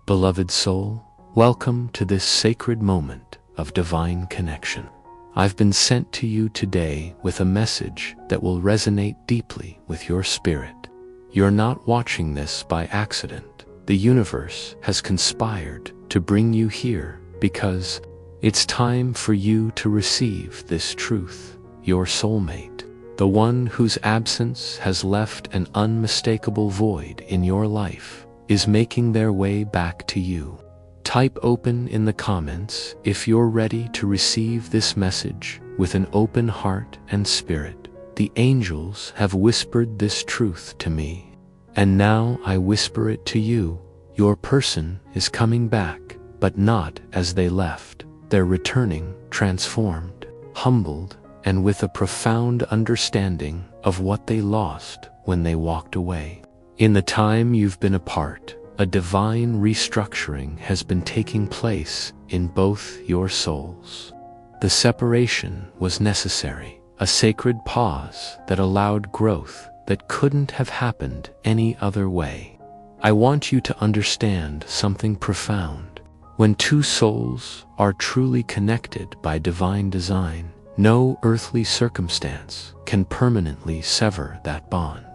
Beloved soul, welcome to this sacred moment of divine connection. I've been sent to you today with a message that will resonate deeply with your spirit. You're not watching this by accident. The universe has conspired to bring you here because it's time for you to receive this truth. Your soulmate, the one whose absence has left an unmistakable void in your life, is making their way back to you. Type open in the comments if you're ready to receive this message with an open heart and spirit. The angels have whispered this truth to me, and now I whisper it to you. Your person is coming back, but not as they left. They're returning, transformed, humbled, and with a profound understanding of what they lost when they walked away. In the time you've been apart, a divine restructuring has been taking place in both your souls. The separation was necessary, a sacred pause that allowed growth that couldn't have happened any other way. I want you to understand something profound. When two souls are truly connected by divine design, no earthly circumstance can permanently sever that bond.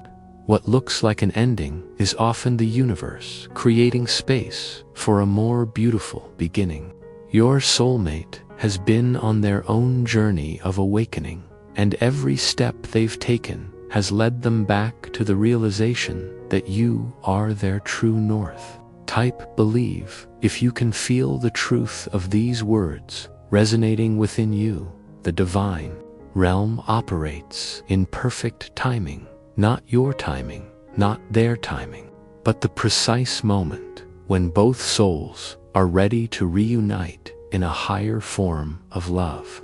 What looks like an ending is often the universe creating space for a more beautiful beginning. Your soulmate has been on their own journey of awakening, and every step they've taken has led them back to the realization that you are their true north. Type believe if you can feel the truth of these words resonating within you. The divine realm operates in perfect timing. Not your timing, not their timing, but the precise moment when both souls are ready to reunite in a higher form of love.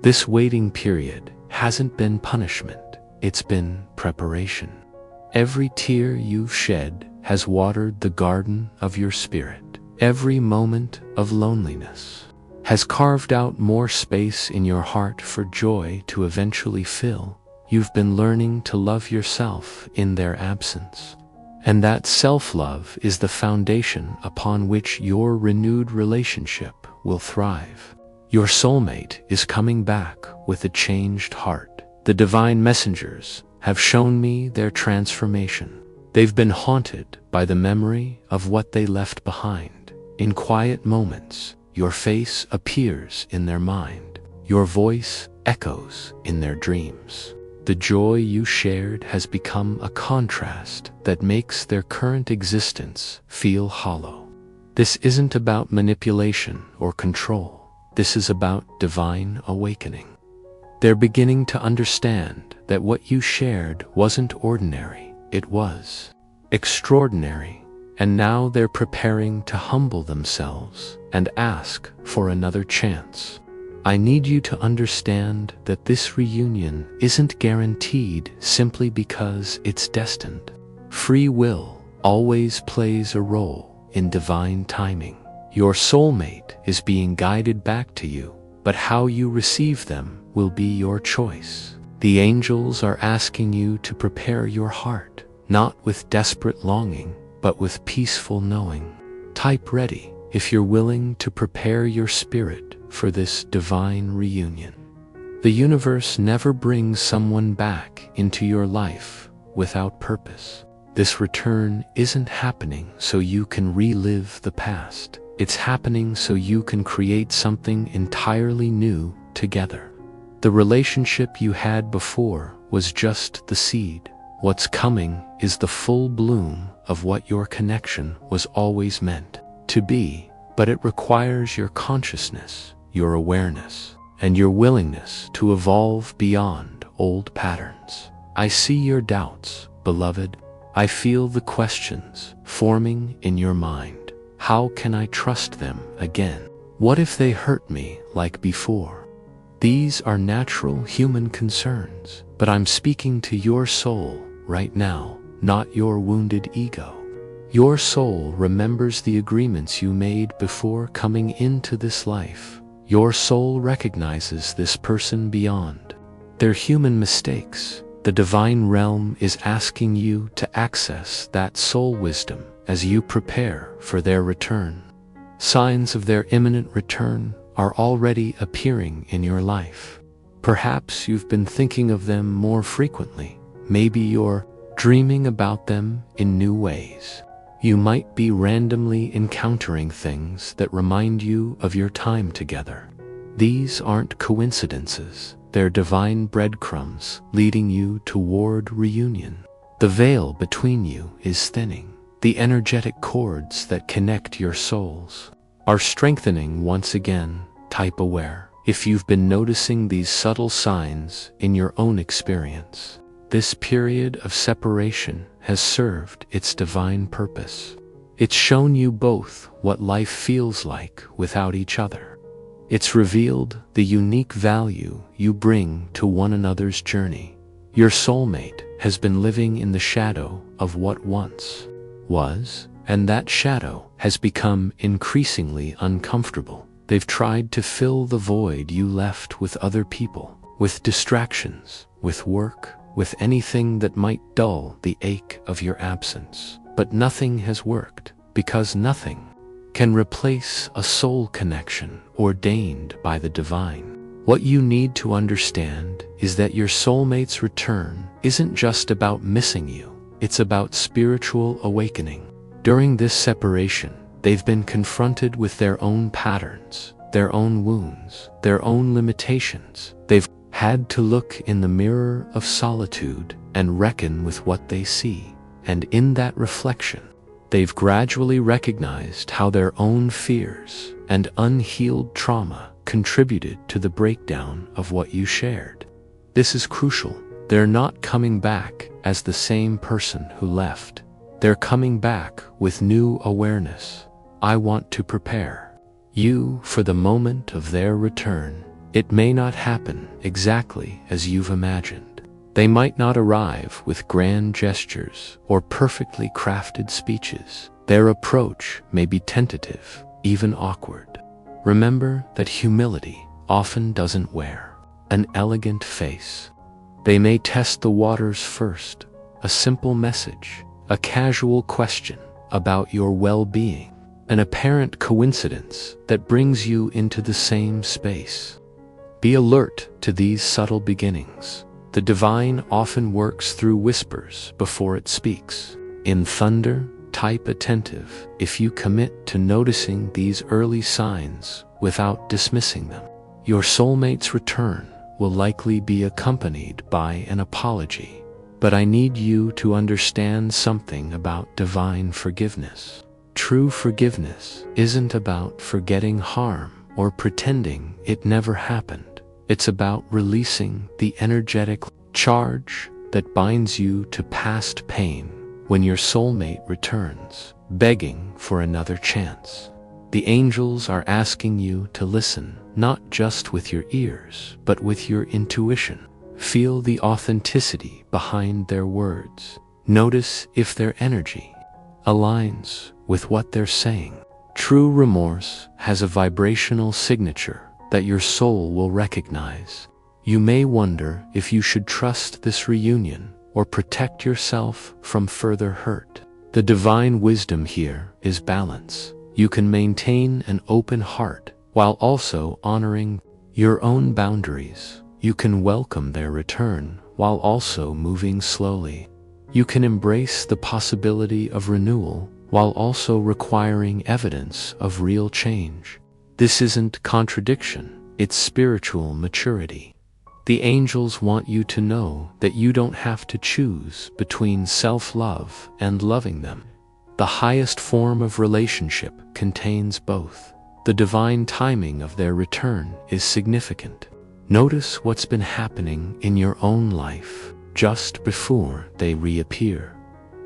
This waiting period hasn't been punishment, it's been preparation. Every tear you've shed has watered the garden of your spirit. Every moment of loneliness has carved out more space in your heart for joy to eventually fill. You've been learning to love yourself in their absence. And that self-love is the foundation upon which your renewed relationship will thrive. Your soulmate is coming back with a changed heart. The divine messengers have shown me their transformation. They've been haunted by the memory of what they left behind. In quiet moments, your face appears in their mind. Your voice echoes in their dreams. The joy you shared has become a contrast that makes their current existence feel hollow. This isn't about manipulation or control. This is about divine awakening. They're beginning to understand that what you shared wasn't ordinary, it was extraordinary. And now they're preparing to humble themselves and ask for another chance. I need you to understand that this reunion isn't guaranteed simply because it's destined. Free will always plays a role in divine timing. Your soulmate is being guided back to you, but how you receive them will be your choice. The angels are asking you to prepare your heart, not with desperate longing, but with peaceful knowing. Type ready if you're willing to prepare your spirit for this divine reunion. The universe never brings someone back into your life without purpose. This return isn't happening so you can relive the past. It's happening so you can create something entirely new together. The relationship you had before was just the seed. What's coming is the full bloom of what your connection was always meant to be, but it requires your consciousness, your awareness, and your willingness to evolve beyond old patterns. I see your doubts, beloved. I feel the questions forming in your mind. How can I trust them again? What if they hurt me like before? These are natural human concerns, but I'm speaking to your soul right now, not your wounded ego. Your soul remembers the agreements you made before coming into this life. Your soul recognizes this person beyond their human mistakes. The divine realm is asking you to access that soul wisdom as you prepare for their return. Signs of their imminent return are already appearing in your life. Perhaps you've been thinking of them more frequently. Maybe you're dreaming about them in new ways. You might be randomly encountering things that remind you of your time together. These aren't coincidences. They're divine breadcrumbs leading you toward reunion. The veil between you is thinning. The energetic cords that connect your souls are strengthening once again. Type aware if you've been noticing these subtle signs in your own experience. This period of separation has served its divine purpose. It's shown you both what life feels like without each other. It's revealed the unique value you bring to one another's journey. Your soulmate has been living in the shadow of what once was, and that shadow has become increasingly uncomfortable. They've tried to fill the void you left with other people, with distractions, with work, with anything that might dull the ache of your absence. But nothing has worked, because nothing can replace a soul connection ordained by the divine. What you need to understand is that your soulmate's return isn't just about missing you, it's about spiritual awakening. During this separation, they've been confronted with their own patterns, their own wounds, their own limitations. They've had to look in the mirror of solitude and reckon with what they see. And in that reflection, they've gradually recognized how their own fears and unhealed trauma contributed to the breakdown of what you shared. This is crucial. They're not coming back as the same person who left. They're coming back with new awareness. I want to prepare you for the moment of their return. It may not happen exactly as you've imagined. They might not arrive with grand gestures or perfectly crafted speeches. Their approach may be tentative, even awkward. Remember that humility often doesn't wear an elegant face. They may test the waters first, a simple message, a casual question about your well-being, an apparent coincidence that brings you into the same space. Be alert to these subtle beginnings. The divine often works through whispers before it speaks. In thunder, type attentive if you commit to noticing these early signs without dismissing them. Your soulmate's return will likely be accompanied by an apology. But I need you to understand something about divine forgiveness. True forgiveness isn't about forgetting harm or pretending it never happened. It's about releasing the energetic charge that binds you to past pain when your soulmate returns, begging for another chance. The angels are asking you to listen, not just with your ears, but with your intuition. Feel the authenticity behind their words. Notice if their energy aligns with what they're saying. True remorse has a vibrational signature that your soul will recognize. You may wonder if you should trust this reunion or protect yourself from further hurt. The divine wisdom here is balance. You can maintain an open heart while also honoring your own boundaries. You can welcome their return while also moving slowly. You can embrace the possibility of renewal while also requiring evidence of real change. This isn't contradiction, it's spiritual maturity. The angels want you to know that you don't have to choose between self-love and loving them. The highest form of relationship contains both. The divine timing of their return is significant. Notice what's been happening in your own life just before they reappear.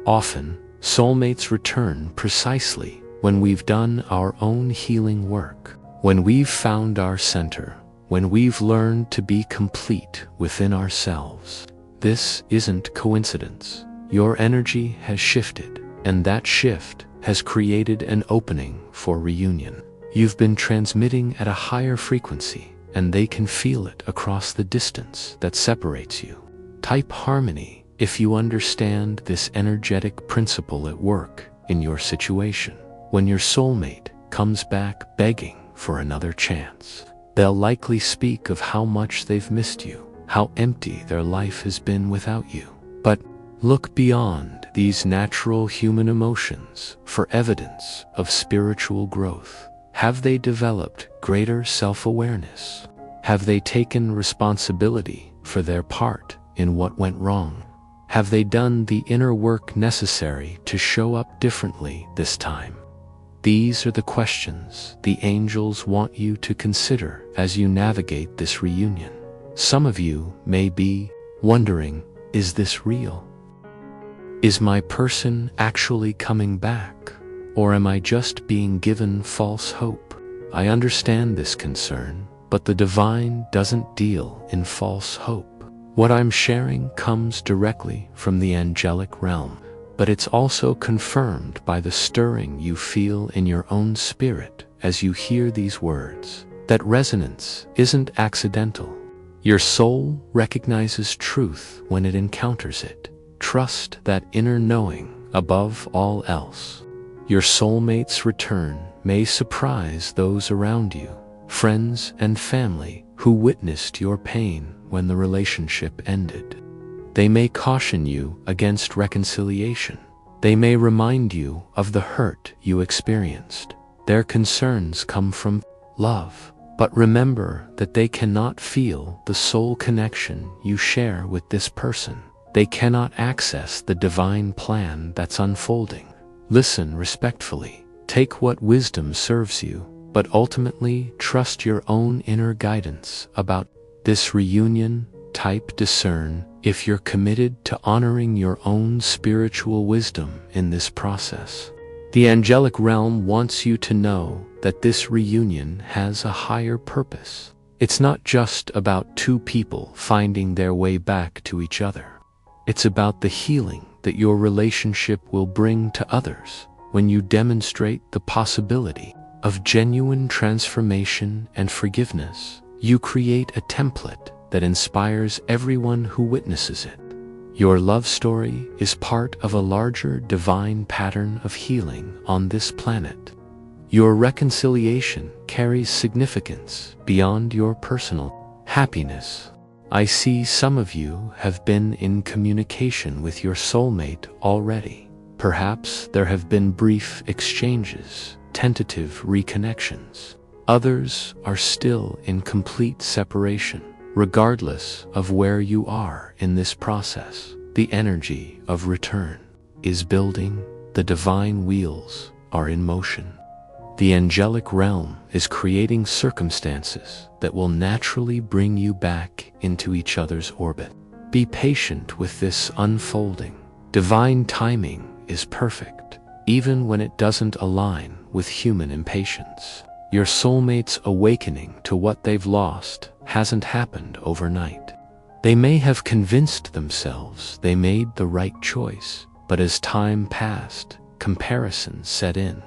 Often, soulmates return precisely when we've done our own healing work, when we've found our center, when we've learned to be complete within ourselves. This isn't coincidence. Your energy has shifted, and that shift has created an opening for reunion. You've been transmitting at a higher frequency, and they can feel it across the distance that separates you. Type harmony if you understand this energetic principle at work. in your situation. When your soulmate comes back begging for another chance, they'll likely speak of how much they've missed you, how empty their life has been without you. But look beyond these natural human emotions for evidence of spiritual growth. Have they developed greater self-awareness? Have they taken responsibility for their part in what went wrong? Have they done the inner work necessary to show up differently this time? These are the questions the angels want you to consider as you navigate this reunion. Some of you may be wondering, is this real? Is my person actually coming back? Or am I just being given false hope? I understand this concern, but the divine doesn't deal in false hope. What I'm sharing comes directly from the angelic realm, but it's also confirmed by the stirring you feel in your own spirit as you hear these words. That resonance isn't accidental. Your soul recognizes truth when it encounters it. Trust that inner knowing above all else. Your soulmate's return may surprise those around you, friends and family who witnessed your pain when the relationship ended. They may caution you against reconciliation. They may remind you of the hurt you experienced. Their concerns come from love, but remember that they cannot feel the soul connection you share with this person. They cannot access the divine plan that's unfolding. Listen respectfully. Take what wisdom serves you, but ultimately trust your own inner guidance about this reunion. Type discern if you're committed to honoring your own spiritual wisdom in this process. The angelic realm wants you to know that this reunion has a higher purpose. It's not just about two people finding their way back to each other. It's about the healing that your relationship will bring to others when you demonstrate the possibility of genuine transformation and forgiveness. You create a template that inspires everyone who witnesses it. Your love story is part of a larger divine pattern of healing on this planet. Your reconciliation carries significance beyond your personal happiness. I see some of you have been in communication with your soulmate already. Perhaps there have been brief exchanges, tentative reconnections. Others are still in complete separation. Regardless of where you are in this process, the energy of return is building. The divine wheels are in motion. The angelic realm is creating circumstances that will naturally bring you back into each other's orbit. Be patient with this unfolding. Divine timing is perfect, even when it doesn't align with human impatience. Your soulmate's awakening to what they've lost hasn't happened overnight. They may have convinced themselves they made the right choice, but as time passed, comparisons set in.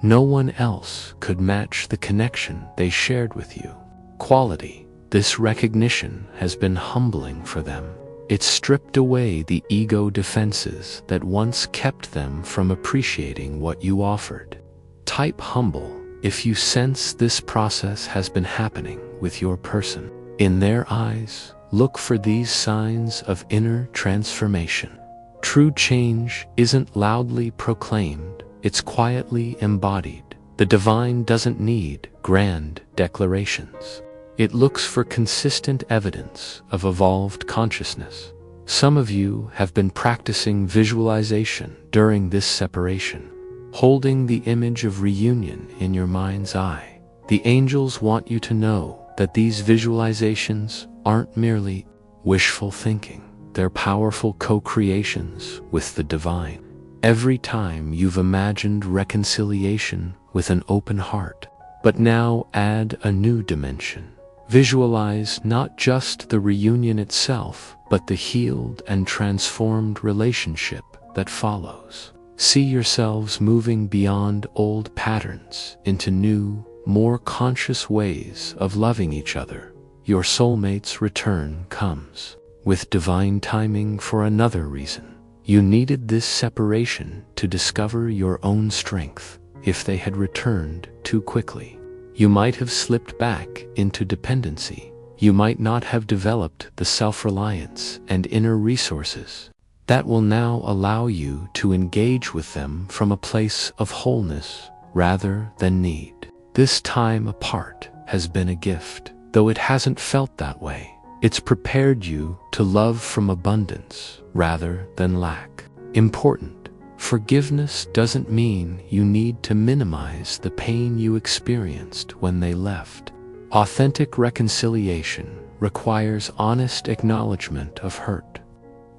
No one else could match the connection they shared with you. Quality. This recognition has been humbling for them. It stripped away the ego defenses that once kept them from appreciating what you offered. Type humble if you sense this process has been happening with your person. In their eyes, look for these signs of inner transformation. True change isn't loudly proclaimed, it's quietly embodied. The divine doesn't need grand declarations. It looks for consistent evidence of evolved consciousness. Some of you have been practicing visualization during this separation, holding the image of reunion in your mind's eye. The angels want you to know that these visualizations aren't merely wishful thinking. They're powerful co-creations with the divine. Every time you've imagined reconciliation with an open heart, but now add a new dimension. Visualize not just the reunion itself, but the healed and transformed relationship that follows. See yourselves moving beyond old patterns into new, more conscious ways of loving each other. Your soulmate's return comes with divine timing for another reason. You needed this separation to discover your own strength. If they had returned too quickly, you might have slipped back into dependency. You might not have developed the self-reliance and inner resources that will now allow you to engage with them from a place of wholeness rather than need. This time apart has been a gift, though it hasn't felt that way. It's prepared you to love from abundance rather than lack. Important: forgiveness doesn't mean you need to minimize the pain you experienced when they left. Authentic reconciliation requires honest acknowledgement of hurt.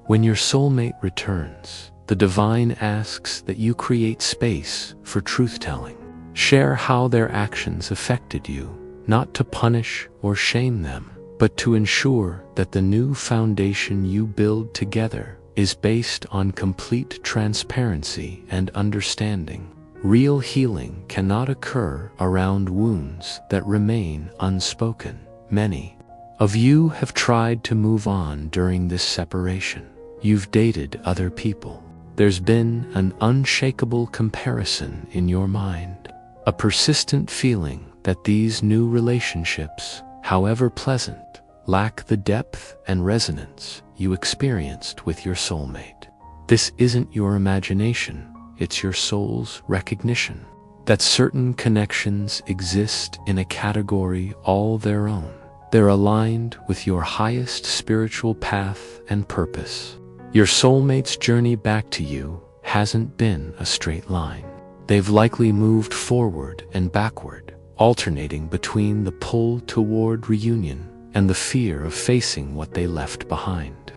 When your soulmate returns, the divine asks that you create space for truth-telling. Share how their actions affected you, not to punish or shame them, but to ensure that the new foundation you build together is based on complete transparency and understanding. Real healing cannot occur around wounds that remain unspoken. Many of you have tried to move on during this separation. You've dated other people. There's been an unshakable comparison in your mind, a persistent feeling that these new relationships, however pleasant, lack the depth and resonance you experienced with your soulmate. This isn't your imagination, it's your soul's recognition that certain connections exist in a category all their own. They're aligned with your highest spiritual path and purpose. Your soulmate's journey back to you hasn't been a straight line. They've likely moved forward and backward, alternating between the pull toward reunion and the fear of facing what they left behind.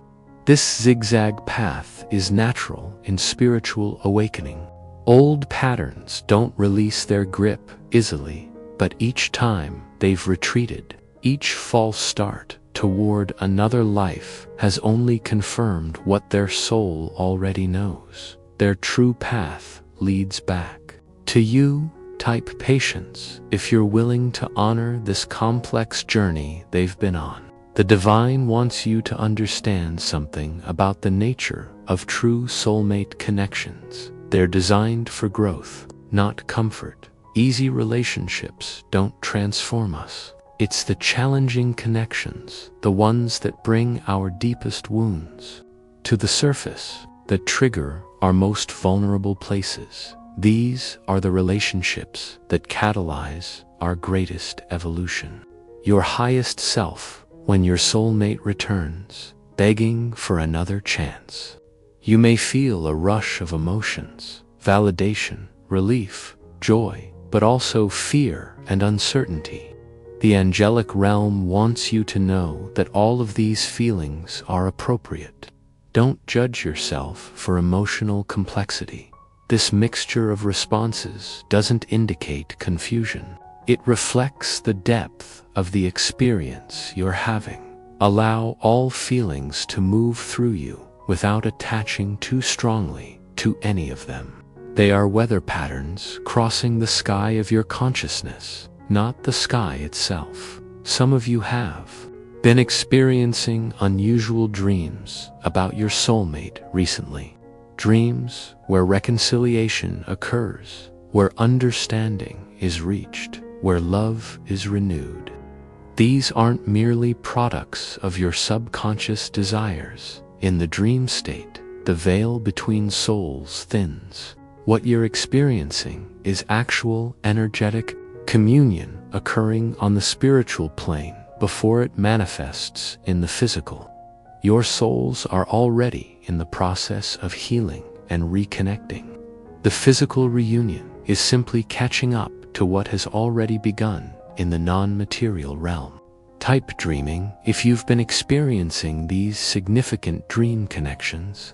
This zigzag path is natural in spiritual awakening. Old patterns don't release their grip easily, but each time they've retreated, each false start toward another life has only confirmed what their soul already knows. Their true path leads back to you. Type patience if you're willing to honor this complex journey they've been on. The divine wants you to understand something about the nature of true soulmate connections. They're designed for growth, not comfort. Easy relationships don't transform us. It's the challenging connections, the ones that bring our deepest wounds to the surface, that trigger our most vulnerable places. These are the relationships that catalyze our greatest evolution. Your highest self, when your soulmate returns, begging for another chance. You may feel a rush of emotions, validation, relief, joy, but also fear and uncertainty. The angelic realm wants you to know that all of these feelings are appropriate. Don't judge yourself for emotional complexity. This mixture of responses doesn't indicate confusion. It reflects the depth of the experience you're having. Allow all feelings to move through you without attaching too strongly to any of them. They are weather patterns crossing the sky of your consciousness, not the sky itself. Some of you have been experiencing unusual dreams about your soulmate recently. Dreams where reconciliation occurs, where understanding is reached, where love is renewed. These aren't merely products of your subconscious desires. In the dream state, the veil between souls thins. What you're experiencing is actual energetic communion occurring on the spiritual plane before it manifests in the physical. Your souls are already in the process of healing and reconnecting. The physical reunion is simply catching up to what has already begun in the non-material realm. Type dreaming if you've been experiencing these significant dream connections.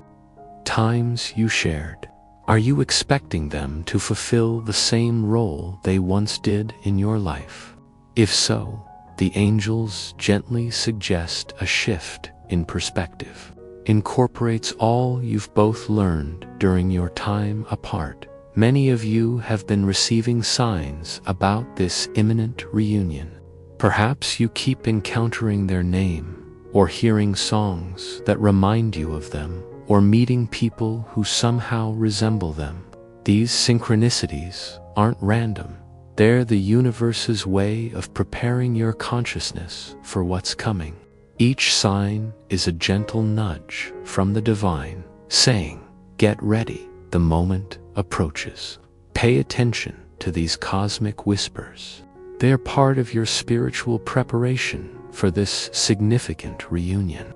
Times you shared. Are you expecting them to fulfill the same role they once did in your life? If so, the angels gently suggest a shift in perspective. Incorporates all you've both learned during your time apart. Many of you have been receiving signs about this imminent reunion. Perhaps you keep encountering their name or hearing songs that remind you of them, or meeting people who somehow resemble them. These synchronicities aren't random. They're the universe's way of preparing your consciousness for what's coming. Each sign is a gentle nudge from the divine, saying, "Get ready, the moment approaches." Pay attention to these cosmic whispers. They're part of your spiritual preparation for this significant reunion.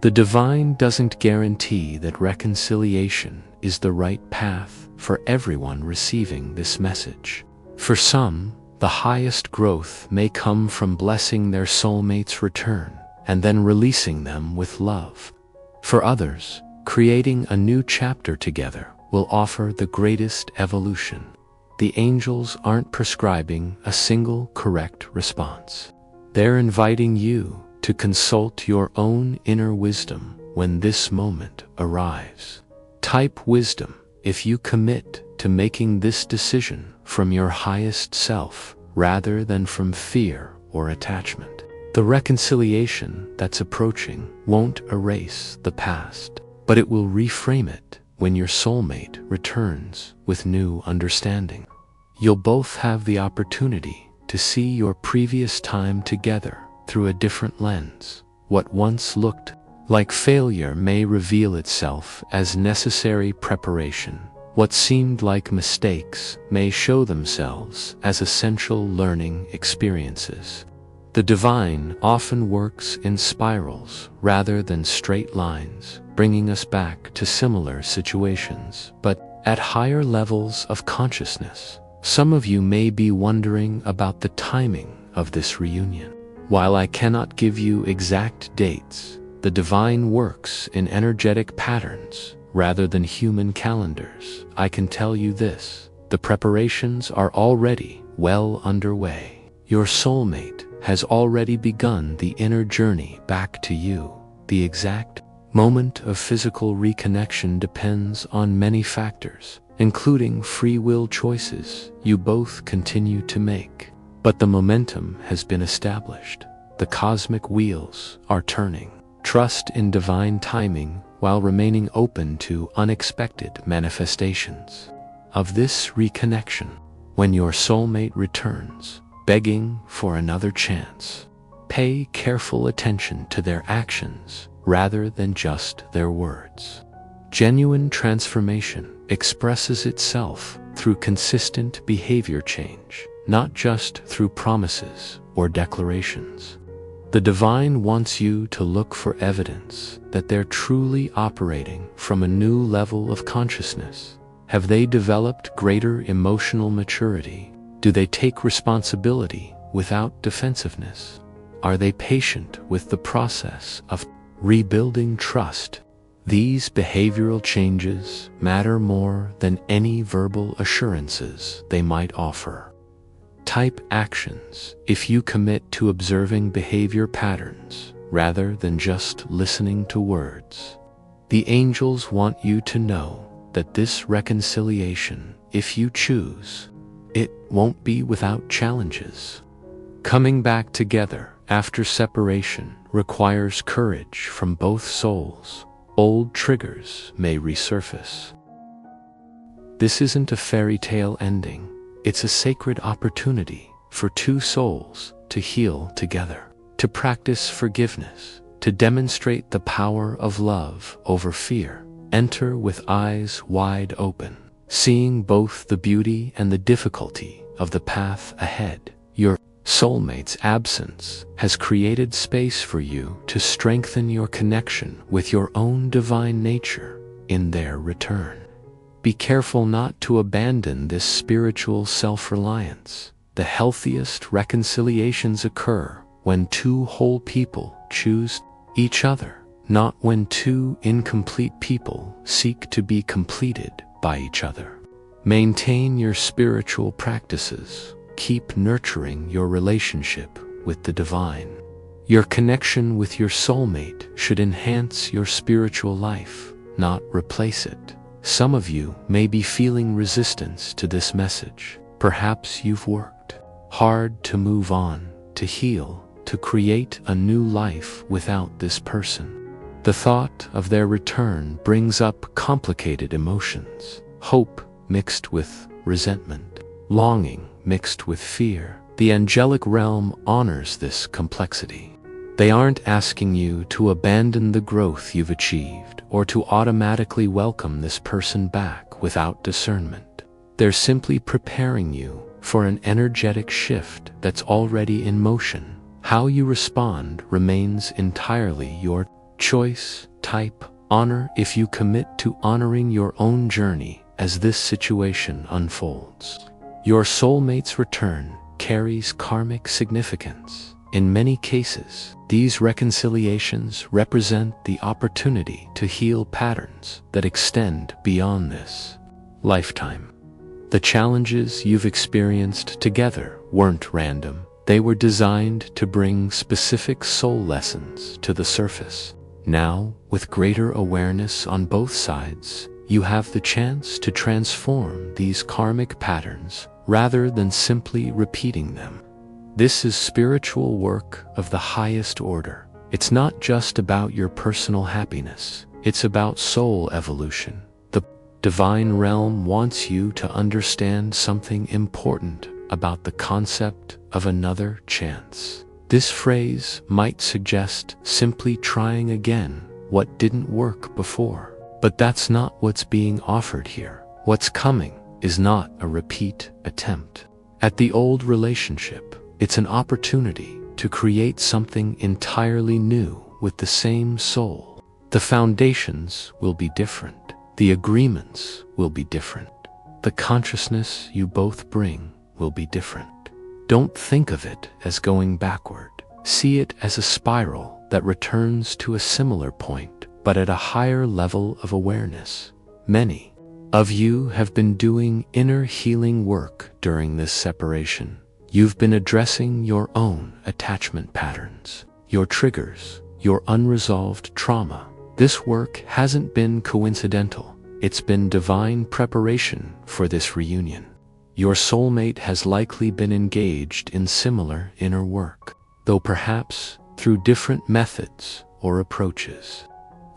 The divine doesn't guarantee that reconciliation is the right path for everyone receiving this message. For some, the highest growth may come from blessing their soulmate's return and then releasing them with love. For others, creating a new chapter together will offer the greatest evolution. The angels aren't prescribing a single correct response. They're inviting you to consult your own inner wisdom when this moment arrives. Type wisdom if you commit to making this decision from your highest self rather than from fear or attachment. The reconciliation that's approaching won't erase the past, but it will reframe it when your soulmate returns with new understanding. You'll both have the opportunity to see your previous time together through a different lens. What once looked like failure may reveal itself as necessary preparation. What seemed like mistakes may show themselves as essential learning experiences. The divine often works in spirals rather than straight lines, bringing us back to similar situations, but at higher levels of consciousness. Some of you may be wondering about the timing of this reunion. While I cannot give you exact dates, the divine works in energetic patterns rather than human calendars. I can tell you this: the preparations are already well underway. Your soulmate has already begun the inner journey back to you. The exact moment of physical reconnection depends on many factors, including free will choices you both continue to make. But the momentum has been established. The cosmic wheels are turning. Trust in divine timing while remaining open to unexpected manifestations of this reconnection. When your soulmate returns, begging for another chance, pay careful attention to their actions rather than just their words. Genuine transformation expresses itself through consistent behavior change, not just through promises or declarations. The divine wants you to look for evidence that they're truly operating from a new level of consciousness. Have they developed greater emotional maturity? Do they take responsibility without defensiveness? Are they patient with the process of rebuilding trust? These behavioral changes matter more than any verbal assurances they might offer. Type actions if you commit to observing behavior patterns rather than just listening to words. The angels want you to know that this reconciliation, if you choose, it won't be without challenges. Coming back together after separation requires courage from both souls. Old triggers may resurface. This isn't a fairy tale ending. It's a sacred opportunity for two souls to heal together, to practice forgiveness, to demonstrate the power of love over fear. Enter with eyes wide open, seeing both the beauty and the difficulty of the path ahead. Your soulmate's absence has created space for you to strengthen your connection with your own divine nature in their return. Be careful not to abandon this spiritual self-reliance. The healthiest reconciliations occur when two whole people choose each other, not when two incomplete people seek to be completed by each other. Maintain your spiritual practices. Keep nurturing your relationship with the divine. Your connection with your soulmate should enhance your spiritual life, not replace it. Some of you may be feeling resistance to this message. Perhaps you've worked hard to move on, to heal, to create a new life without this person. The thought of their return brings up complicated emotions: hope mixed with resentment, longing mixed with fear. The angelic realm honors this complexity. They aren't asking you to abandon the growth you've achieved or to automatically welcome this person back without discernment. They're simply preparing you for an energetic shift that's already in motion. How you respond remains entirely your choice. Type honor if you commit to honoring your own journey as this situation unfolds. Your soulmate's return carries karmic significance. In many cases, these reconciliations represent the opportunity to heal patterns that extend beyond this lifetime. The challenges you've experienced together weren't random. They were designed to bring specific soul lessons to the surface. Now, with greater awareness on both sides, you have the chance to transform these karmic patterns rather than simply repeating them. This is spiritual work of the highest order. It's not just about your personal happiness. It's about soul evolution. The divine realm wants you to understand something important about the concept of another chance. This phrase might suggest simply trying again what didn't work before. But that's not what's being offered here. What's coming is not a repeat attempt at the old relationship. It's an opportunity to create something entirely new with the same soul. The foundations will be different. The agreements will be different. The consciousness you both bring will be different. Don't think of it as going backward. See it as a spiral that returns to a similar point, but at a higher level of awareness. Many of you have been doing inner healing work during this separation. You've been addressing your own attachment patterns, your triggers, your unresolved trauma. This work hasn't been coincidental. It's been divine preparation for this reunion. Your soulmate has likely been engaged in similar inner work, though perhaps through different methods or approaches.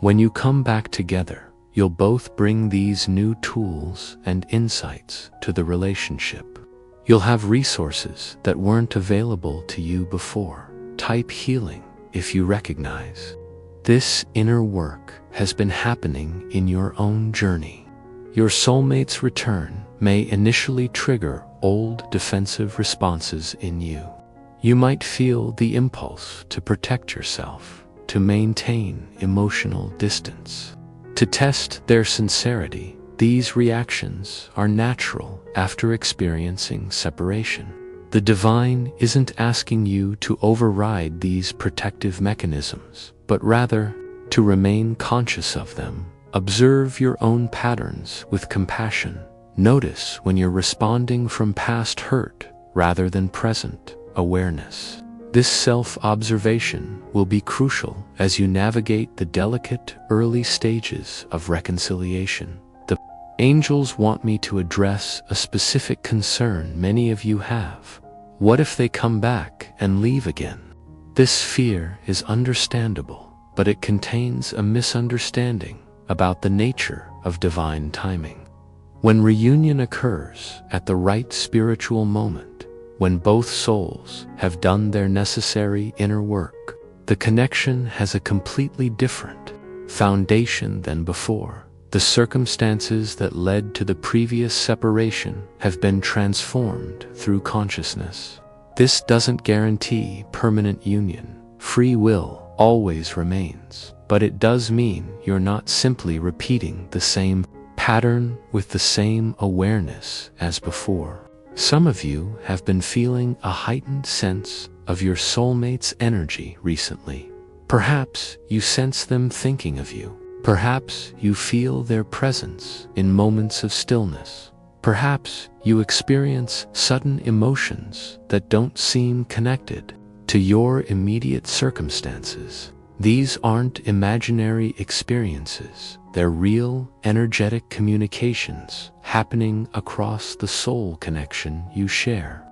When you come back together, you'll both bring these new tools and insights to the relationship. You'll have resources that weren't available to you before. Type healing if you recognize this inner work has been happening in your own journey. Your soulmate's return may initially trigger old defensive responses in you. You might feel the impulse to protect yourself, to maintain emotional distance. To test their sincerity, these reactions are natural after experiencing separation. The divine isn't asking you to override these protective mechanisms, but rather to remain conscious of them. Observe your own patterns with compassion. Notice when you're responding from past hurt rather than present awareness. This self-observation will be crucial as you navigate the delicate early stages of reconciliation. The angels want me to address a specific concern many of you have. What if they come back and leave again? This fear is understandable, but it contains a misunderstanding about the nature of divine timing. When reunion occurs at the right spiritual moment, when both souls have done their necessary inner work, the connection has a completely different foundation than before. The circumstances that led to the previous separation have been transformed through consciousness. This doesn't guarantee permanent union. Free will always remains, but it does mean you're not simply repeating the same pattern with the same awareness as before. Some of you have been feeling a heightened sense of your soulmate's energy recently. Perhaps you sense them thinking of you. Perhaps you feel their presence in moments of stillness. Perhaps you experience sudden emotions that don't seem connected to your immediate circumstances. These aren't imaginary experiences. They're real, energetic communications happening across the soul connection you share.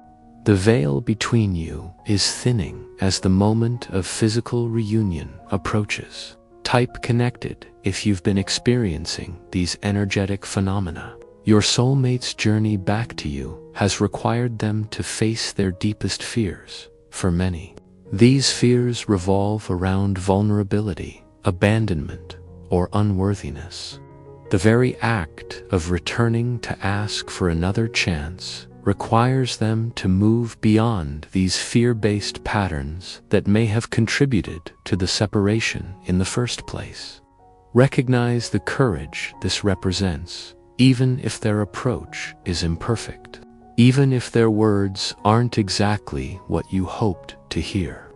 The veil between you is thinning as the moment of physical reunion approaches. Type connected if you've been experiencing these energetic phenomena. Your soulmate's journey back to you has required them to face their deepest fears. For many, these fears revolve around vulnerability, abandonment, or unworthiness. The very act of returning to ask for another chance requires them to move beyond these fear-based patterns that may have contributed to the separation in the first place. Recognize the courage this represents, even if their approach is imperfect, even if their words aren't exactly what you hoped to hear.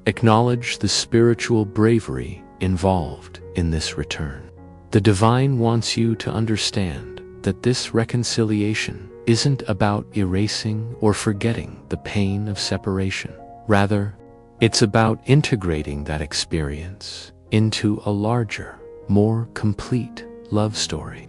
Acknowledge the spiritual bravery involved in this return. The divine wants you to understand that this reconciliation isn't about erasing or forgetting the pain of separation. Rather, it's about integrating that experience into a larger, more complete love story.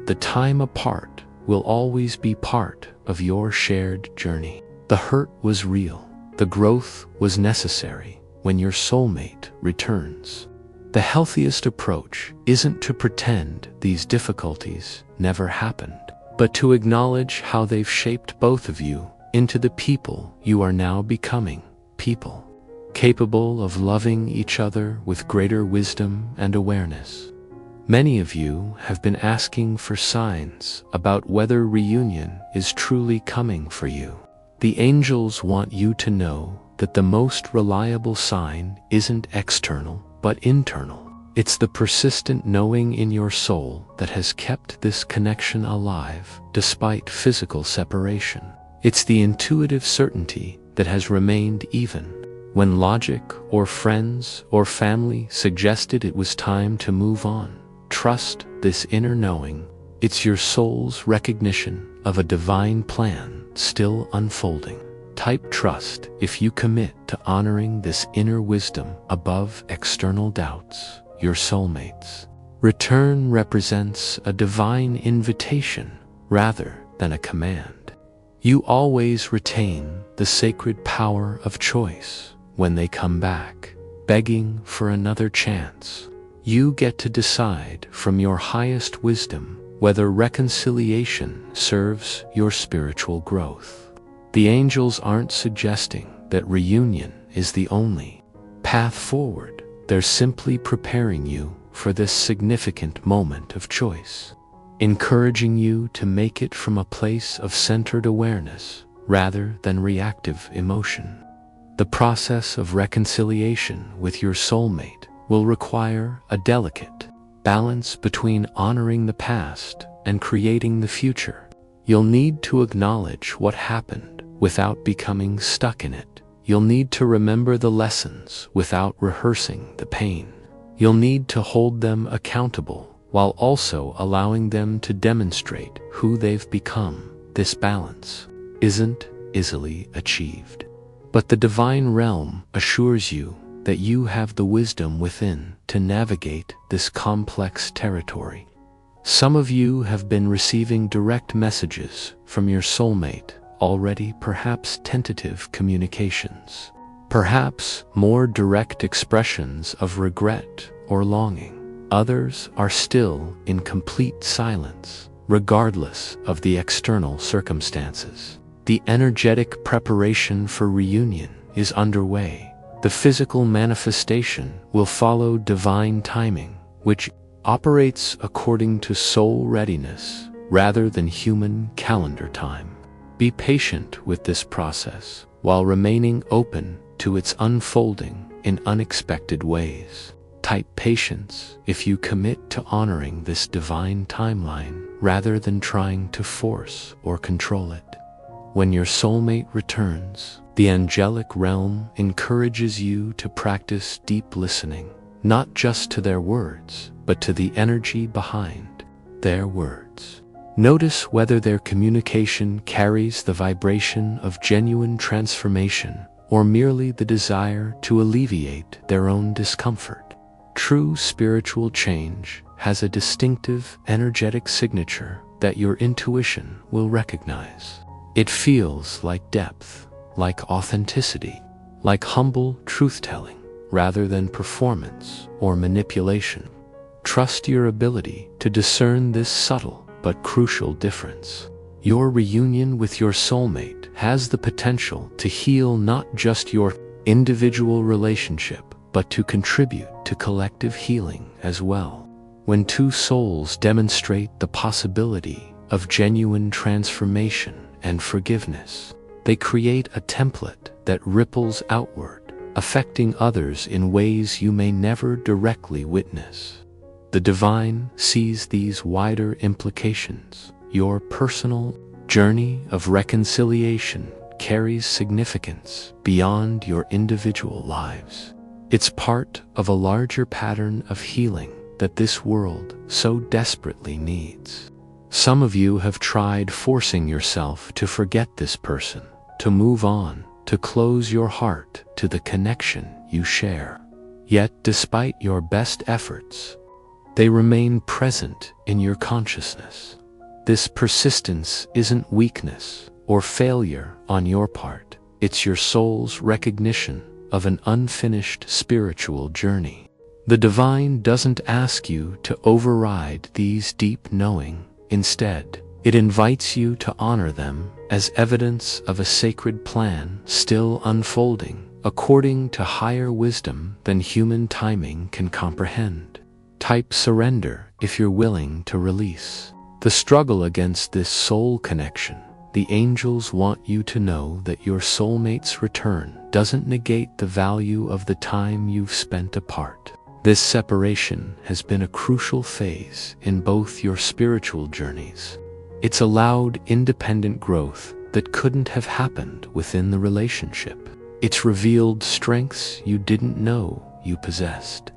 The time apart will always be part of your shared journey. The hurt was real. The growth was necessary when your soulmate returns. The healthiest approach isn't to pretend these difficulties never happened, but to acknowledge how they've shaped both of you into the people you are now becoming, people capable of loving each other with greater wisdom and awareness. Many of you have been asking for signs about whether reunion is truly coming for you. The angels want you to know that the most reliable sign isn't external, but internal. It's the persistent knowing in your soul that has kept this connection alive despite physical separation. It's the intuitive certainty that has remained even when logic or friends or family suggested it was time to move on. Trust this inner knowing. It's your soul's recognition of a divine plan still unfolding. Type trust if you commit to honoring this inner wisdom above external doubts. Your soulmate's return represents a divine invitation rather than a command. You always retain the sacred power of choice when they come back, begging for another chance. You get to decide from your highest wisdom whether reconciliation serves your spiritual growth. The angels aren't suggesting that reunion is the only path forward. They're simply preparing you for this significant moment of choice, encouraging you to make it from a place of centered awareness rather than reactive emotion. The process of reconciliation with your soulmate will require a delicate balance between honoring the past and creating the future. You'll need to acknowledge what happened without becoming stuck in it. You'll need to remember the lessons without rehearsing the pain. You'll need to hold them accountable while also allowing them to demonstrate who they've become. This balance isn't easily achieved, but the divine realm assures you that you have the wisdom within to navigate this complex territory. Some of you have been receiving direct messages from your soulmate already, perhaps tentative communications, perhaps more direct expressions of regret or longing. Others are still in complete silence, regardless of the external circumstances. The energetic preparation for reunion is underway. The physical manifestation will follow divine timing, which operates according to soul readiness rather than human calendar time. Be patient with this process while remaining open to its unfolding in unexpected ways. Type patience if you commit to honoring this divine timeline rather than trying to force or control it. When your soulmate returns, the angelic realm encourages you to practice deep listening, not just to their words, but to the energy behind their words. Notice whether their communication carries the vibration of genuine transformation or merely the desire to alleviate their own discomfort. True spiritual change has a distinctive energetic signature that your intuition will recognize. It feels like depth, like authenticity, like humble truth-telling, rather than performance or manipulation. Trust your ability to discern this subtle but crucial difference. Your reunion with your soulmate has the potential to heal not just your individual relationship, but to contribute to collective healing as well. When two souls demonstrate the possibility of genuine transformation and forgiveness, they create a template that ripples outward, affecting others in ways you may never directly witness. The divine sees these wider implications. Your personal journey of reconciliation carries significance beyond your individual lives. It's part of a larger pattern of healing that this world so desperately needs. Some of you have tried forcing yourself to forget this person, to move on, to close your heart to the connection you share. Yet, despite your best efforts, they remain present in your consciousness. This persistence isn't weakness or failure on your part. It's your soul's recognition of an unfinished spiritual journey. The divine doesn't ask you to override these deep knowing. Instead, it invites you to honor them as evidence of a sacred plan still unfolding according to higher wisdom than human timing can comprehend. Type surrender if you're willing to release. The struggle against this soul connection. The angels want you to know that your soulmate's return doesn't negate the value of the time you've spent apart. This separation has been a crucial phase in both your spiritual journeys. It's allowed independent growth that couldn't have happened within the relationship. It's revealed strengths you didn't know you possessed.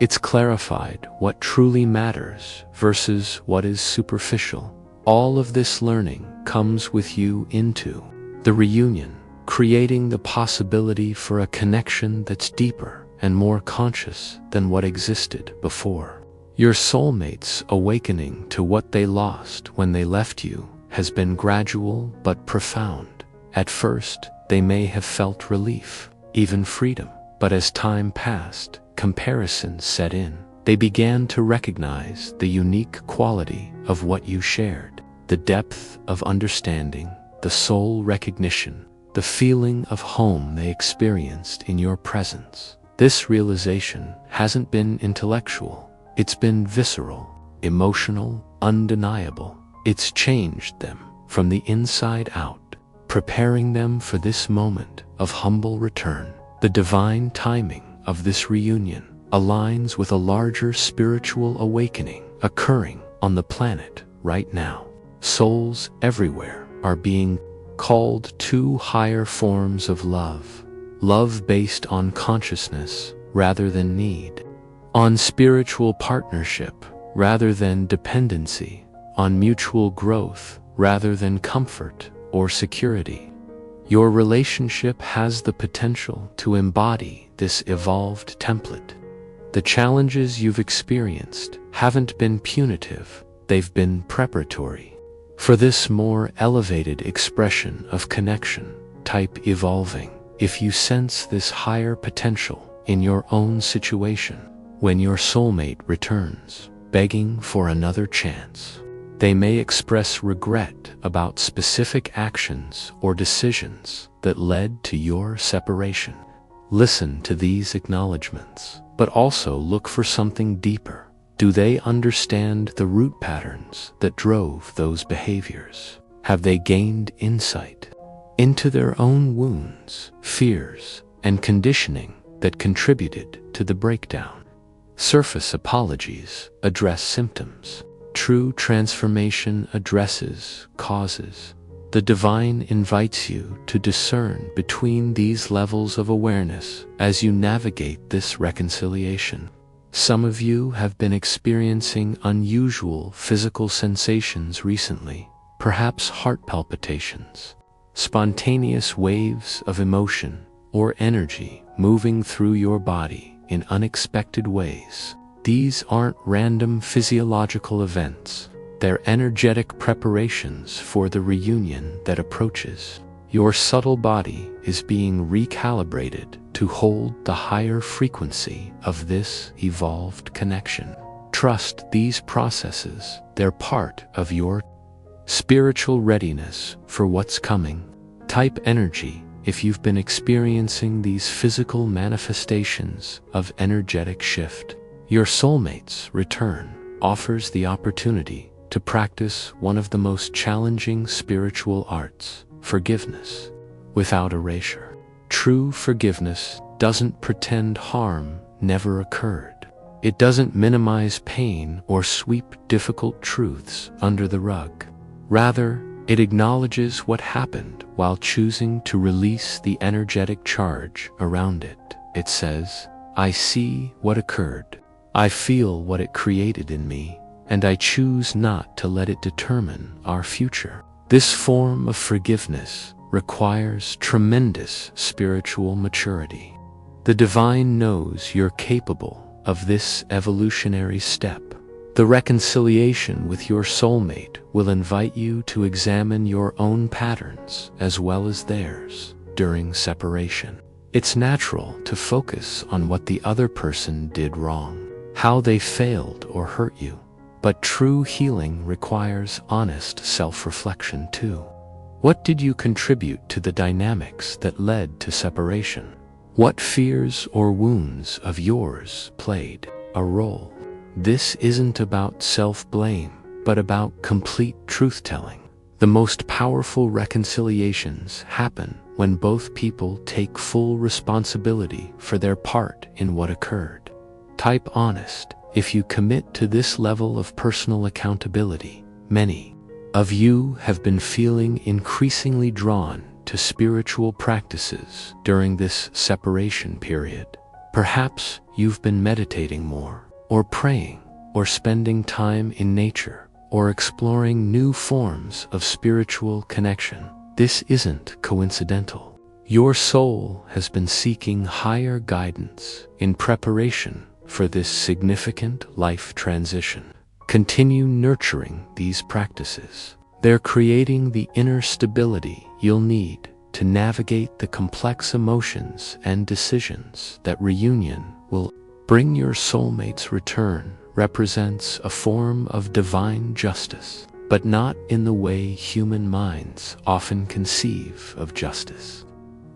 It's clarified what truly matters versus what is superficial. All of this learning comes with you into the reunion, creating the possibility for a connection that's deeper and more conscious than what existed before. Your soulmate's awakening to what they lost when they left you has been gradual but profound. At first, they may have felt relief, even freedom, but as time passed, comparison set in. They began to recognize the unique quality of what you shared, the depth of understanding, the soul recognition, the feeling of home they experienced in your presence. This realization hasn't been intellectual. It's been visceral, emotional, undeniable. It's changed them from the inside out, preparing them for this moment of humble return. The divine timing of this reunion aligns with a larger spiritual awakening occurring on the planet right now. Souls everywhere are being called to higher forms of love. Love based on consciousness rather than need. On spiritual partnership rather than dependency. On mutual growth rather than comfort or security. Your relationship has the potential to embody this evolved template. The challenges you've experienced haven't been punitive, they've been preparatory. For this more elevated expression of connection, type evolving. If you sense this higher potential in your own situation, when your soulmate returns, begging for another chance, they may express regret about specific actions or decisions that led to your separation. Listen to these acknowledgments, but also look for something deeper. Do they understand the root patterns that drove those behaviors? Have they gained insight into their own wounds, fears, and conditioning that contributed to the breakdown? Surface apologies address symptoms. True transformation addresses causes. The divine invites you to discern between these levels of awareness as you navigate this reconciliation. Some of you have been experiencing unusual physical sensations recently, perhaps heart palpitations, spontaneous waves of emotion or energy moving through your body in unexpected ways. These aren't random physiological events. They're energetic preparations for the reunion that approaches. Your subtle body is being recalibrated to hold the higher frequency of this evolved connection. Trust these processes. They're part of your spiritual readiness for what's coming. Type energy if you've been experiencing these physical manifestations of energetic shift. Your soulmate's return offers the opportunity to practice one of the most challenging spiritual arts, forgiveness, without erasure. True forgiveness doesn't pretend harm never occurred. It doesn't minimize pain or sweep difficult truths under the rug. Rather, it acknowledges what happened while choosing to release the energetic charge around it. It says, I see what occurred. I feel what it created in me, and I choose not to let it determine our future. This form of forgiveness requires tremendous spiritual maturity. The divine knows you're capable of this evolutionary step. The reconciliation with your soulmate will invite you to examine your own patterns as well as theirs during separation. It's natural to focus on what the other person did wrong, how they failed or hurt you, but true healing requires honest self-reflection too. What did you contribute to the dynamics that led to separation? What fears or wounds of yours played a role? This isn't about self-blame, but about complete truth-telling. The most powerful reconciliations happen when both people take full responsibility for their part in what occurred. Type honest if you commit to this level of personal accountability. Many of you have been feeling increasingly drawn to spiritual practices during this separation period. Perhaps you've been meditating more, or praying, or spending time in nature, or exploring new forms of spiritual connection. This isn't coincidental. Your soul has been seeking higher guidance in preparation for this significant life transition. Continue nurturing these practices. They're creating the inner stability you'll need to navigate the complex emotions and decisions that reunion will bring. Your soulmate's return represents a form of divine justice, but not in the way human minds often conceive of justice.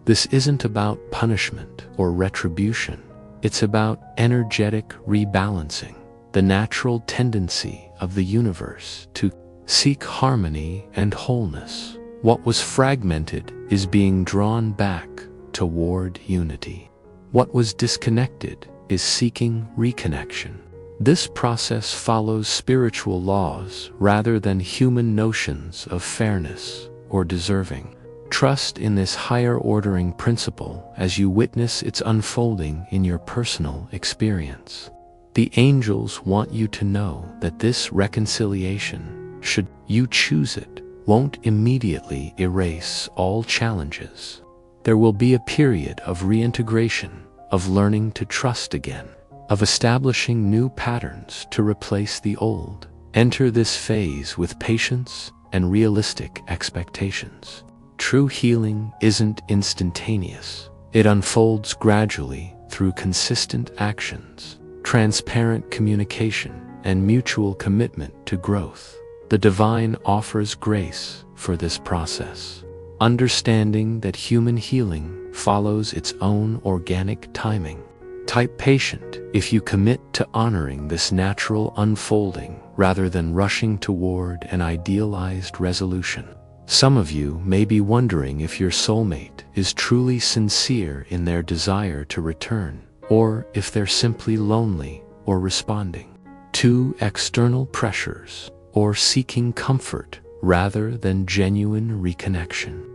This isn't about punishment or retribution. It's about energetic rebalancing, the natural tendency of the universe to seek harmony and wholeness. What was fragmented is being drawn back toward unity. What was disconnected is seeking reconnection. This process follows spiritual laws rather than human notions of fairness or deserving. Trust in this higher ordering principle as you witness its unfolding in your personal experience. The angels want you to know that this reconciliation, should you choose it, won't immediately erase all challenges. There will be a period of reintegration, of learning to trust again, of establishing new patterns to replace the old. Enter this phase with patience and realistic expectations. True healing isn't instantaneous. It unfolds gradually through consistent actions, transparent communication, and mutual commitment to growth. The divine offers grace for this process, understanding that human healing follows its own organic timing. Type patient if you commit to honoring this natural unfolding rather than rushing toward an idealized resolution. Some of you may be wondering if your soulmate is truly sincere in their desire to return, or if they're simply lonely or responding to external pressures, or seeking comfort rather than genuine reconnection.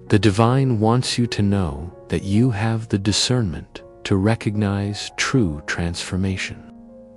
The divine wants you to know that you have the discernment to recognize true transformation.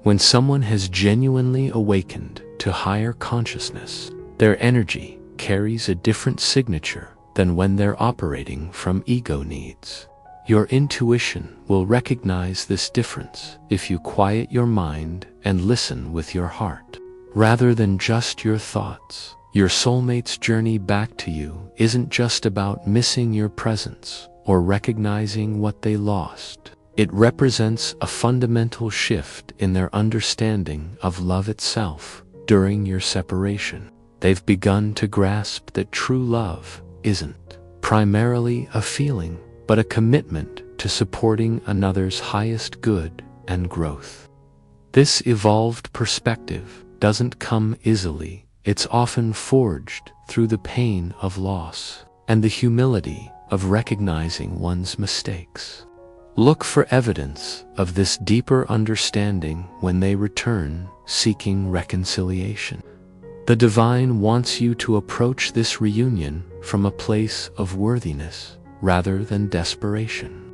When someone has genuinely awakened to higher consciousness, their energy carries a different signature than when they're operating from ego needs. Your intuition will recognize this difference if you quiet your mind and listen with your heart. Rather than just your thoughts, Your soulmate's journey back to you isn't just about missing your presence or recognizing what they lost. It represents a fundamental shift in their understanding of love itself during your separation. They've begun to grasp that true love isn't primarily a feeling, but a commitment to supporting another's highest good and growth. This evolved perspective doesn't come easily. It's often forged through the pain of loss and the humility of recognizing one's mistakes. Look for evidence of this deeper understanding when they return, seeking reconciliation. The divine wants you to approach this reunion from a place of worthiness rather than desperation.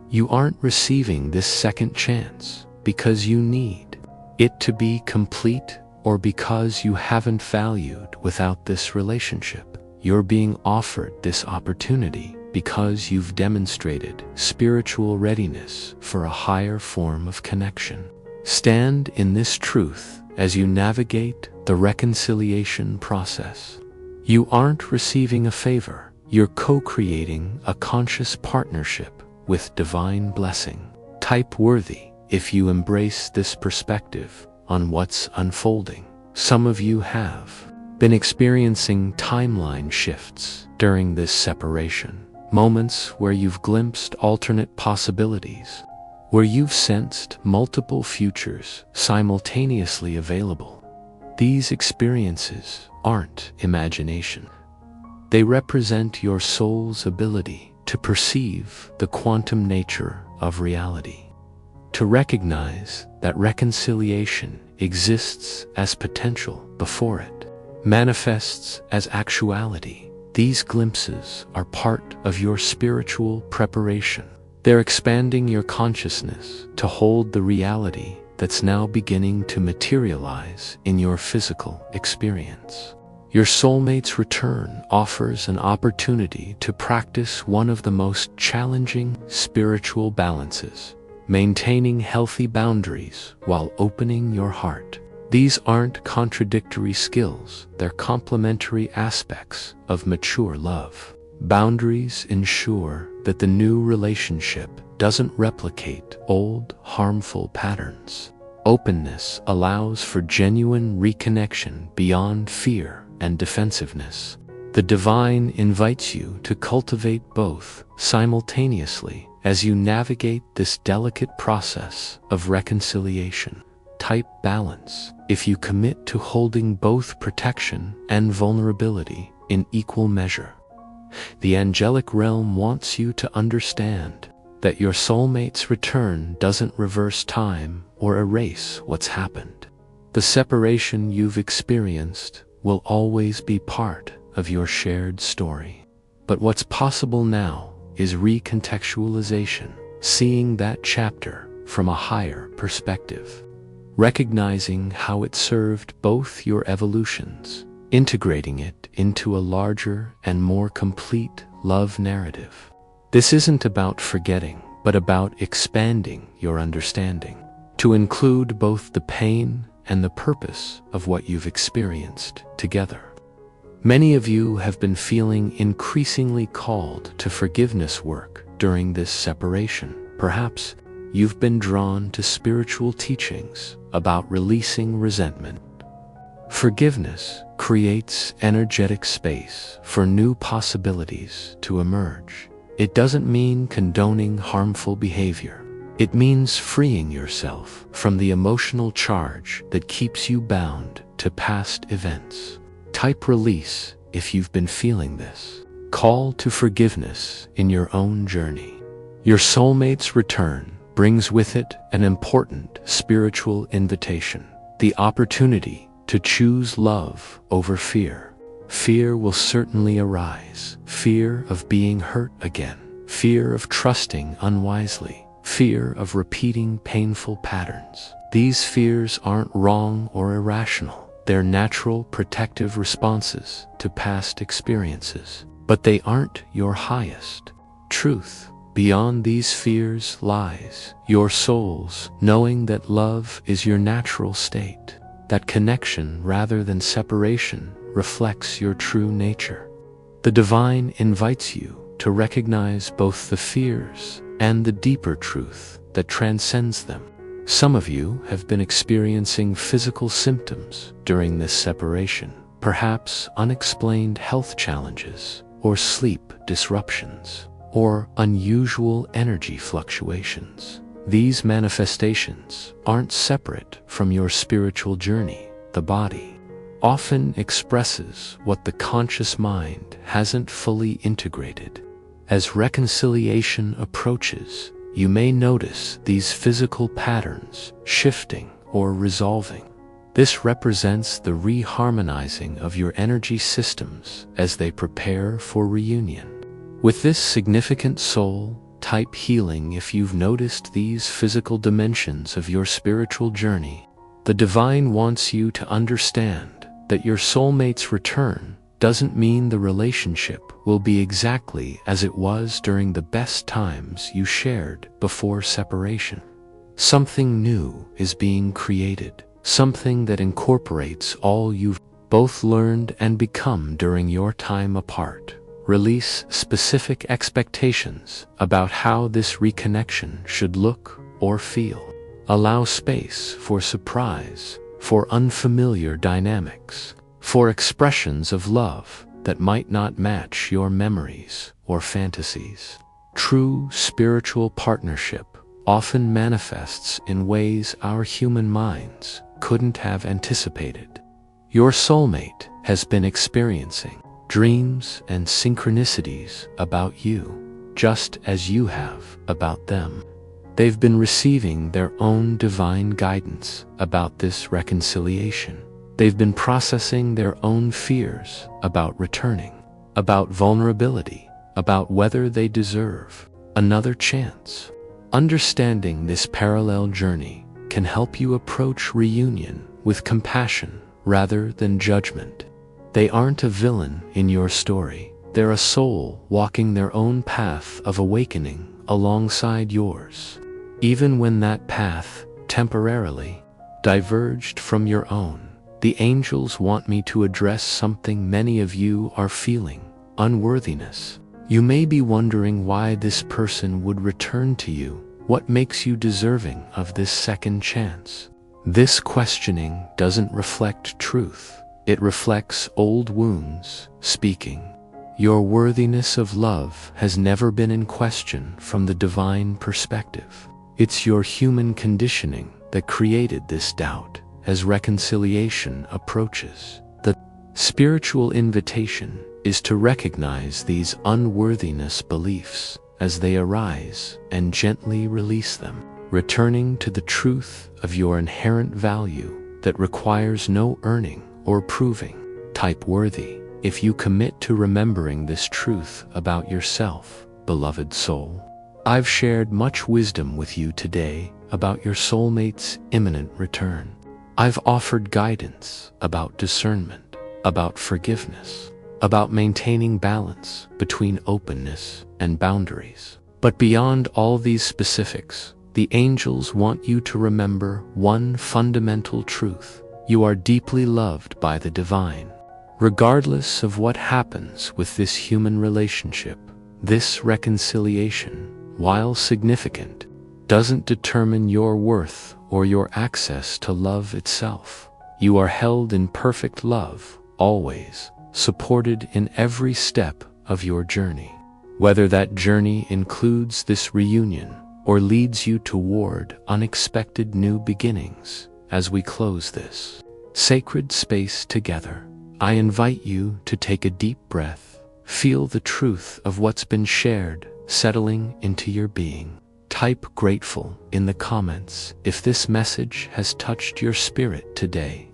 You aren't receiving this second chance because you need it to be complete or because you haven't valued without this relationship. You're being offered this opportunity because you've demonstrated spiritual readiness for a higher form of connection. Stand in this truth as you navigate the reconciliation process. You aren't receiving a favor, you're co-creating a conscious partnership with divine blessing. Type worthy if you embrace this perspective on what's unfolding. Some of you have been experiencing timeline shifts during this separation, moments where you've glimpsed alternate possibilities, where you've sensed multiple futures simultaneously available. These experiences aren't imagination. They represent your soul's ability to perceive the quantum nature of reality, to recognize that reconciliation exists as potential before it manifests as actuality. These glimpses are part of your spiritual preparation. They're expanding your consciousness to hold the reality that's now beginning to materialize in your physical experience. Your soulmate's return offers an opportunity to practice one of the most challenging spiritual balances: maintaining healthy boundaries while opening your heart. These aren't contradictory skills, they're complementary aspects of mature love. Boundaries ensure that the new relationship doesn't replicate old, harmful patterns. Openness allows for genuine reconnection beyond fear and defensiveness. The divine invites you to cultivate both simultaneously as you navigate this delicate process of reconciliation. Type balance if you commit to holding both protection and vulnerability in equal measure. The angelic realm wants you to understand that your soulmate's return doesn't reverse time or erase what's happened. The separation you've experienced will always be part of your shared story. But what's possible now is recontextualization, seeing that chapter from a higher perspective, recognizing how it served both your evolutions, integrating it into a larger and more complete love narrative. This isn't about forgetting, but about expanding your understanding to include both the pain and the purpose of what you've experienced together. Many of you have been feeling increasingly called to forgiveness work during this separation. Perhaps you've been drawn to spiritual teachings about releasing resentment. Forgiveness creates energetic space for new possibilities to emerge. It doesn't mean condoning harmful behavior. It means freeing yourself from the emotional charge that keeps you bound to past events. Type release if you've been feeling this. Call to forgiveness in your own journey. Your soulmate's return brings with it an important spiritual invitation, the opportunity to choose love over fear. Fear will certainly arise. Fear of being hurt again. Fear of trusting unwisely. Fear of repeating painful patterns. These fears aren't wrong or irrational. They're natural protective responses to past experiences. But they aren't your highest truth. Beyond these fears lies your soul's knowing that love is your natural state, that connection rather than separation reflects your true nature. The divine invites you to recognize both the fears and the deeper truth that transcends them. Some of you have been experiencing physical symptoms during this separation, perhaps unexplained health challenges, or sleep disruptions, or unusual energy fluctuations. These manifestations aren't separate from your spiritual journey. The body often expresses what the conscious mind hasn't fully integrated. As reconciliation approaches, you may notice these physical patterns shifting or resolving. This represents the reharmonizing of your energy systems as they prepare for reunion. With this significant soul-type healing, if you've noticed these physical dimensions of your spiritual journey, the divine wants you to understand that your soulmate's return doesn't mean the relationship will be exactly as it was during the best times you shared before separation. Something new is being created, something that incorporates all you've both learned and become during your time apart. Release specific expectations about how this reconnection should look or feel. Allow space for surprise, for unfamiliar dynamics, for expressions of love that might not match your memories or fantasies. True spiritual partnership often manifests in ways our human minds couldn't have anticipated. Your soulmate has been experiencing dreams and synchronicities about you, just as you have about them. They've been receiving their own divine guidance about this reconciliation. They've been processing their own fears about returning, about vulnerability, about whether they deserve another chance. Understanding this parallel journey can help you approach reunion with compassion rather than judgment. They aren't a villain in your story. They're a soul walking their own path of awakening alongside yours. Even when that path temporarily diverged from your own, the angels want me to address something many of you are feeling: unworthiness. You may be wondering why this person would return to you. What makes you deserving of this second chance? This questioning doesn't reflect truth. It reflects old wounds speaking. Your worthiness of love has never been in question from the divine perspective. It's your human conditioning that created this doubt. As reconciliation approaches, the spiritual invitation is to recognize these unworthiness beliefs as they arise and gently release them, returning to the truth of your inherent value that requires no earning or proving. Type worthy if you commit to remembering this truth about yourself, beloved soul. I've shared much wisdom with you today about your soulmate's imminent return. I've offered guidance about discernment, about forgiveness, about maintaining balance between openness and boundaries. But beyond all these specifics, the angels want you to remember one fundamental truth: you are deeply loved by the divine. Regardless of what happens with this human relationship, this reconciliation, while significant, doesn't determine your worth or your access to love itself. You are held in perfect love, always, supported in every step of your journey. Whether that journey includes this reunion or leads you toward unexpected new beginnings. As we close this sacred space together, I invite you to take a deep breath, feel the truth of what's been shared settling into your being. Type grateful in the comments if this message has touched your spirit today.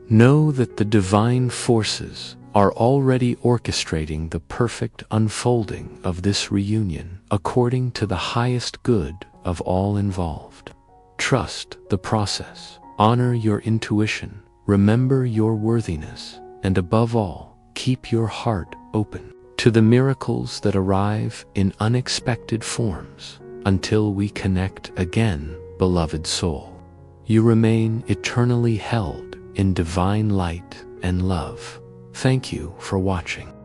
Know that the divine forces are already orchestrating the perfect unfolding of this reunion according to the highest good of all involved. Trust the process, honor your intuition, remember your worthiness, and above all, keep your heart open to the miracles that arrive in unexpected forms. Until we connect again, beloved soul, you remain eternally held in divine light and love. Thank you for watching.